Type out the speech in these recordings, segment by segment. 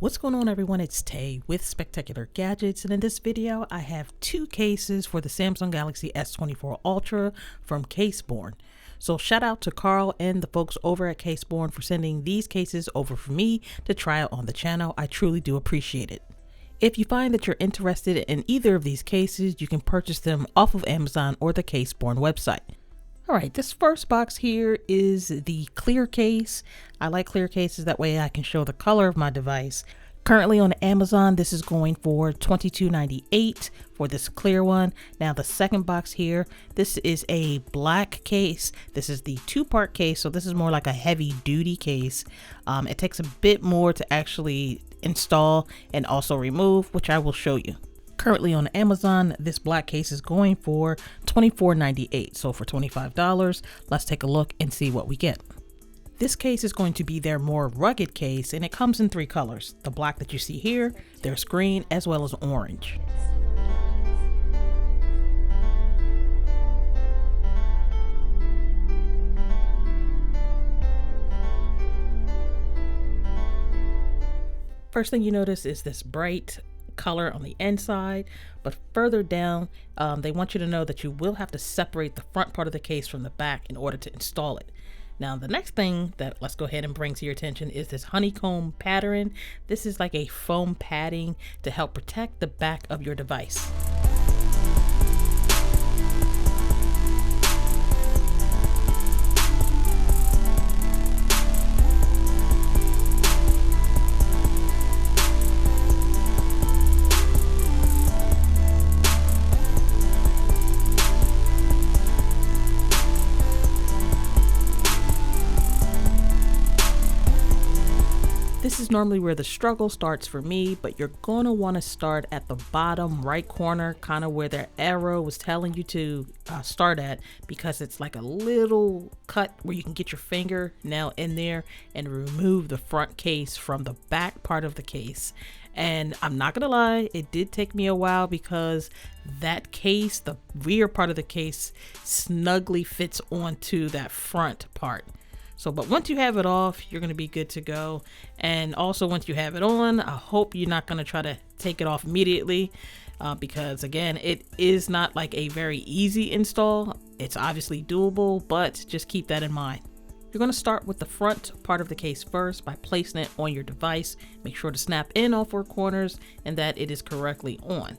What's going on, everyone? It's Tay with Spectacular Gadgets, and in this video I have two cases for the Samsung Galaxy S24 Ultra from CaseBorne. So shout out to Carl and the folks over at CaseBorne for sending these cases over for me to try out on the channel. I truly do appreciate it. If you find that you're interested in either of these cases, you can purchase them off of Amazon or the CaseBorne website. Alright, this first box here is the clear case. I like clear cases, that way I can show the color of my device. Currently on Amazon, this is going for $22.98 for this clear one. Now the second box here, this is a black case. This is the two-part case, so this is more like a heavy-duty case. It takes a bit more to actually install and also remove, which I will show you. Currently on Amazon, this black case is going for $24.98. So for $25, let's take a look and see what we get. This case is going to be their more rugged case, and it comes in three colors. The black that you see here, there's green, as well as orange. First thing you notice is this bright color on the inside, but further down they want you to know that you will have to separate the front part of the case from the back in order to install it. Now the next thing that let's go ahead and bring to your attention is this honeycomb pattern. This is like a foam padding to help protect the back of your device. This is normally where the struggle starts for me, but you're going to want to start at the bottom right corner, kind of where their arrow was telling you to start at, because it's like a little cut where you can get your finger now in there and remove the front case from the back part of the case. And I'm not gonna lie, it did take me a while because that case, the rear part of the case, snugly fits onto that front part. So, but once you have it off, you're going to be good to go. And also once you have it on, I hope you're not going to try to take it off immediately because again, it is not like a very easy install. It's obviously doable, but just keep that in mind. You're going to start with the front part of the case first by placing it on your device. Make sure to snap in all four corners and that it is correctly on.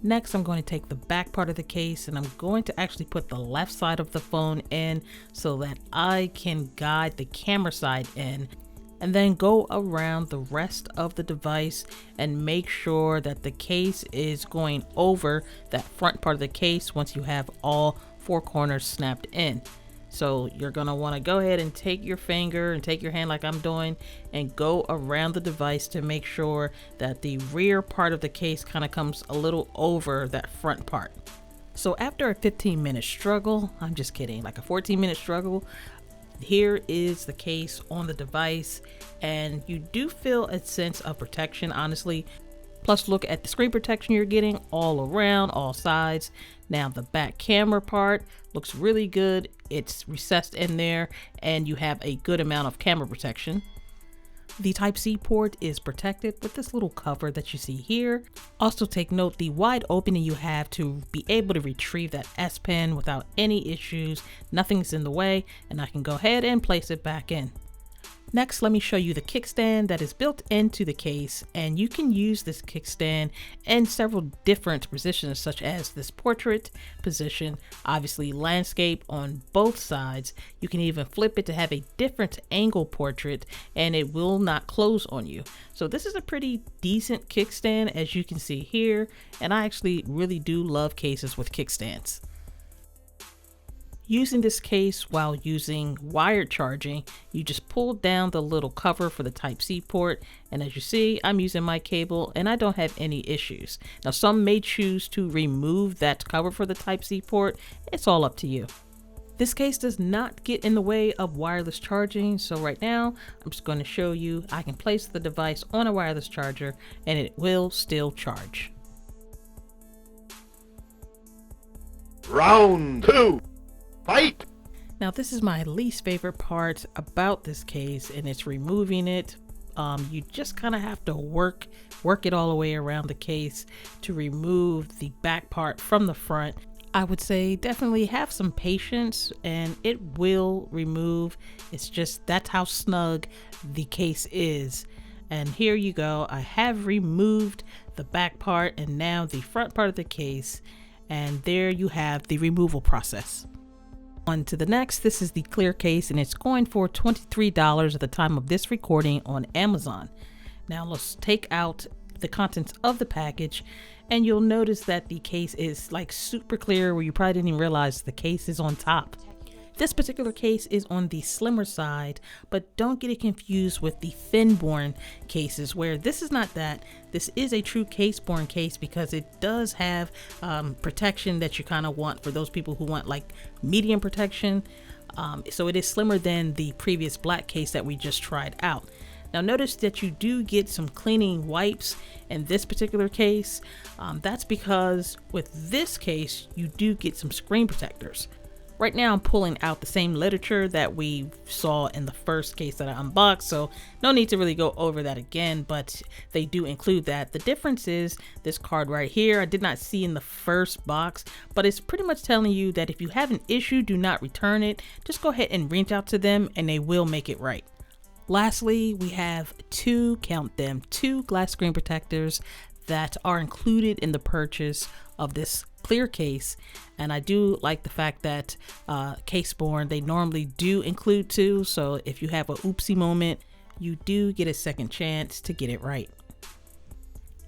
Next, I'm going to take the back part of the case and I'm going to actually put the left side of the phone in so that I can guide the camera side in, and then go around the rest of the device and make sure that the case is going over that front part of the case once you have all four corners snapped in. So you're going to want to go ahead and take your finger and take your hand like I'm doing and go around the device to make sure that the rear part of the case kind of comes a little over that front part. So after a 15-minute struggle, I'm just kidding, like a 14-minute struggle, here is the case on the device, and you do feel a sense of protection, honestly. Plus look at the screen protection you're getting all around, all sides. Now the back camera part looks really good. It's recessed in there and you have a good amount of camera protection. The Type-C port is protected with this little cover that you see here. Also take note the wide opening you have to be able to retrieve that S Pen without any issues. Nothing's in the way, and I can go ahead and place it back in. Next, let me show you the kickstand that is built into the case, and you can use this kickstand in several different positions, such as this portrait position, obviously landscape on both sides. You can even flip it to have a different angle portrait and it will not close on you. So this is a pretty decent kickstand, as you can see here, and I actually really do love cases with kickstands. Using this case while using wired charging, you just pull down the little cover for the Type-C port, and as you see, I'm using my cable and I don't have any issues. Now some may choose to remove that cover for the Type-C port. It's all up to you. This case does not get in the way of wireless charging, so right now I'm just going to show you I can place the device on a wireless charger and it will still charge. Round 2. Fight! Now this is my least favorite part about this case, and it's removing it. You just kind of have to work it all the way around the case to remove the back part from the front. I would say definitely have some patience and it will remove. It's just that's how snug the case is. And here you go. I have removed the back part and now the front part of the case. And there you have the removal process. On to the next. This is the clear case and it's going for $23 at the time of this recording on Amazon. Now let's take out the contents of the package and you'll notice that the case is like super clear where you probably didn't even realize the case is on top. This particular case is on the slimmer side, but don't get it confused with the CaseBorne cases where this is not that. This is a true CaseBorne case because it does have protection that you kind of want for those people who want like medium protection. So it is slimmer than the previous black case that we just tried out. Now notice that you do get some cleaning wipes in this particular case. That's because with this case, you do get some screen protectors. Right now I'm pulling out the same literature that we saw in the first case that I unboxed, so no need to really go over that again, but they do include that. The difference is this card right here, I did not see in the first box, but it's pretty much telling you that if you have an issue, do not return it. Just go ahead and reach out to them and they will make it right. Lastly, we have two glass screen protectors that are included in the purchase of this clear case, and I do like the fact that CaseBorne, they normally do include two, so if you have a oopsie moment, you do get a second chance to get it right.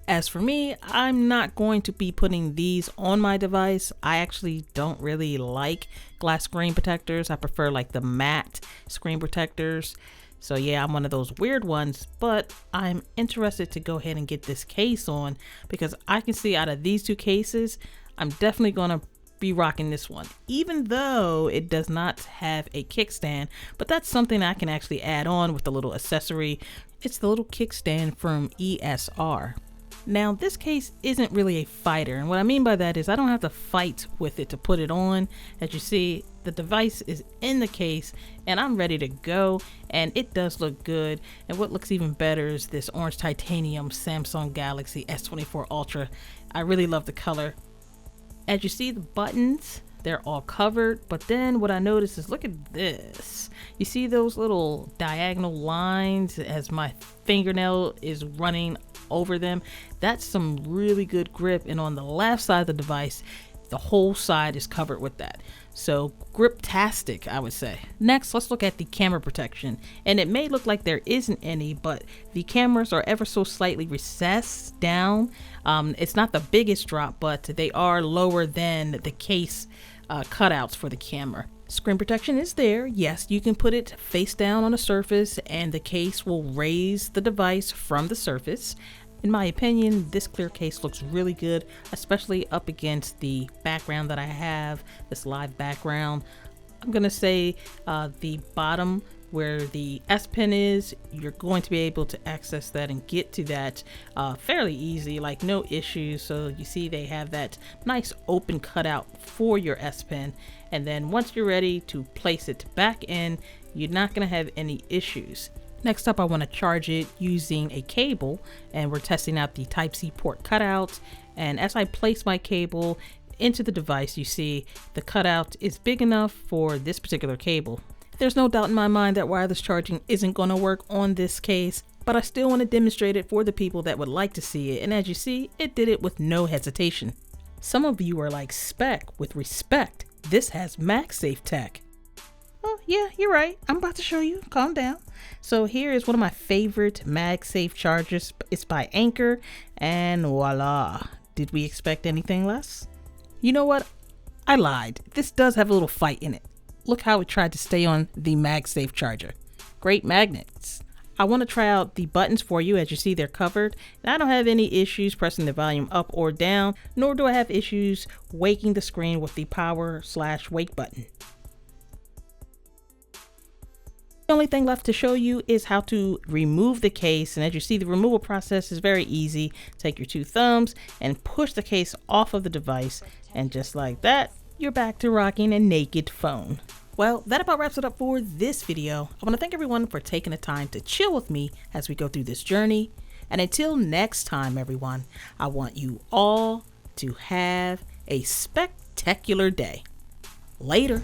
As for me, I'm not going to be putting these on my device. I actually don't really like glass screen protectors. I prefer like the matte screen protectors. So yeah, I'm one of those weird ones, but I'm interested to go ahead and get this case on because I can see out of these two cases, I'm definitely going to be rocking this one, even though it does not have a kickstand, but that's something I can actually add on with the little accessory. It's the little kickstand from ESR. Now this case isn't really a fighter, and what I mean by that is I don't have to fight with it to put it on. As you see, the device is in the case and I'm ready to go, and it does look good. And what looks even better is this orange titanium Samsung Galaxy S24 Ultra. I really love the color. As you see, the buttons, they're all covered, but then what I noticed is, look at this. You see those little diagonal lines as my fingernail is running over them? That's some really good grip, and on the left side of the device, the whole side is covered with that. So grip-tastic, I would say. Next, let's look at the camera protection. And it may look like there isn't any, but the cameras are ever so slightly recessed down. It's not the biggest drop, but they are lower than the case cutouts for the camera. Screen protection is there. Yes, you can put it face down on a surface and the case will raise the device from the surface. In my opinion, this clear case looks really good, especially up against the background that I have, this live background. I'm gonna say the bottom where the S Pen is, you're going to be able to access that and get to that fairly easy, like no issues. So you see they have that nice open cutout for your S Pen, and then once you're ready to place it back in, you're not gonna have any issues. Next up, I want to charge it using a cable, and we're testing out the Type-C port cutout. And as I place my cable into the device, you see the cutout is big enough for this particular cable. There's no doubt in my mind that wireless charging isn't going to work on this case, but I still want to demonstrate it for the people that would like to see it. And as you see, it did it with no hesitation. Some of you are like, Spec, with respect, this has MagSafe tech. Oh yeah, you're right. I'm about to show you. Calm down. So here is one of my favorite MagSafe chargers. It's by Anker, and voila. Did we expect anything less? You know what? I lied. This does have a little fight in it. Look how it tried to stay on the MagSafe charger. Great magnets. I want to try out the buttons for you. As you see, they're covered. And I don't have any issues pressing the volume up or down, nor do I have issues waking the screen with the power/wake button. The only thing left to show you is how to remove the case, and as you see, the removal process is very easy. Take your two thumbs and push the case off of the device, and just like that, you're back to rocking a naked phone. Well, that about wraps it up for this video. I want to thank everyone for taking the time to chill with me as we go through this journey. And until next time, everyone, I want you all to have a spectacular day. Later.